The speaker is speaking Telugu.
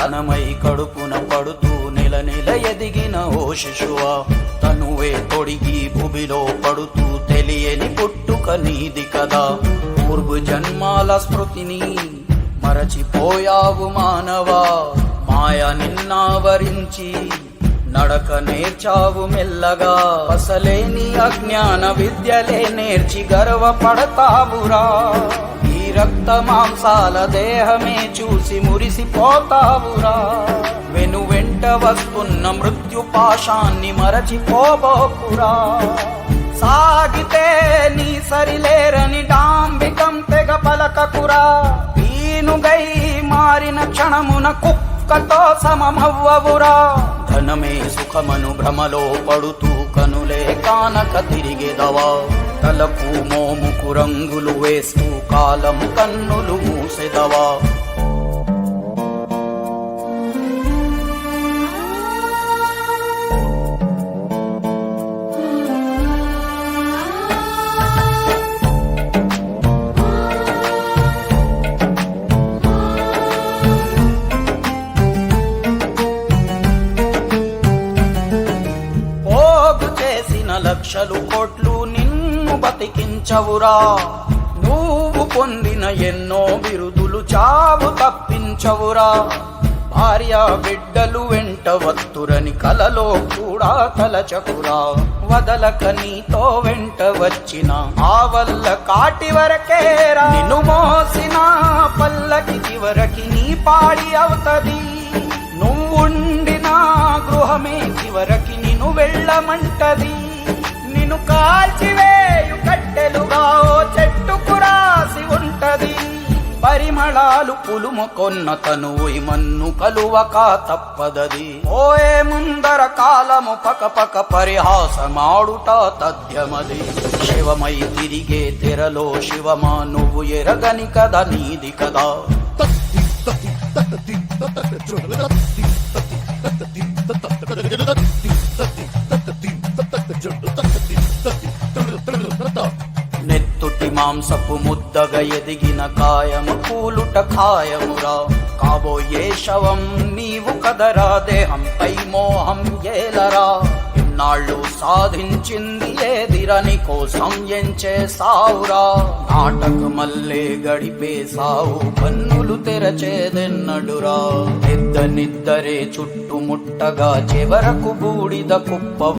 ధనమై కడుపున పడుతూ నెల నెల ఎదిగిన ఓ శిశువా, తనువే తొడిగి భూమిలో పడుతూ తెలియని పుట్టుక నీది కదా. పూర్వ జన్మాల స్మృతిని మరచిపోయావు మానవా, మాయ నిన్నావరించి నడక నేర్చావు మెల్లగా. అసలేని అజ్ఞాన విద్యలే నేర్చి గర్వపడతావురా, ఈ రక్త మాంసాల దేహమే చూసి మురిసిపోతావురా. వెను వెంట వస్తున్న మృత్యు పాశాన్ని మరచిపోబోకురా. సాగితే నీ సరిలేరని డాంబికం తెగ పలకకురా. ఈనుగై మారిన క్షణమున కుక్కతో సమమవ్వవురా. ధనమే సుఖమను భ్రమలో పడుతూ కనులే కానక తిరిగెదవా. తలకు మోముకు రంగులు వేస్తూ కాలము కన్నులు మూసెదవా. లక్షలు కోట్లు నిన్ను బతికించవురా. నువ్వు పొందిన ఎన్నో బిరుదులు చావు తప్పించవురా. భార్య బిడ్డలు వెంట వత్తురని కలలో కూడా తలచకురా. వదలక నీతో వెంట వచ్చిన ఆ వల్ల కాటి వరకేరా. నిన్ను మోసిన పల్లకి చివరికి నీ పాడి అవుతది. నువ్వుండిన గృహమే చివరికి నిన్ను వెళ్ళమంటది. నిన్ను కాల్చివేయు కట్టెలుగా ఓ చెట్టుకు రాసి ఉంటది. పరిమళాలు పులుముకొన్న తనువు మన్ను కలువక తప్పదది. ఓయే ముందర కాలము పకపక పరిహాసమాడుట తథ్యమది. శివమై తిరిగే తెరలో శివమా నువ్వు ఎరగని కదా నీది కదా. నెత్తుటి మాంసపు ముద్దగా ఎదిగిన కాయము కూలుట ఖాయమురా. కాబోయే శవం నీవు కదరా. దేహంపై మోహం ఏలరా. ఇన్నాళ్ళు సాధించింది ఏదిరా, నీ కోసం ఎంచే సావురా. నాటకమల్లే గడిపే సావు కన్నులు తెరచేదెన్నడురా. నిద్దరే చుట్టుముట్టగా చివరకు బూడిద కుప్ప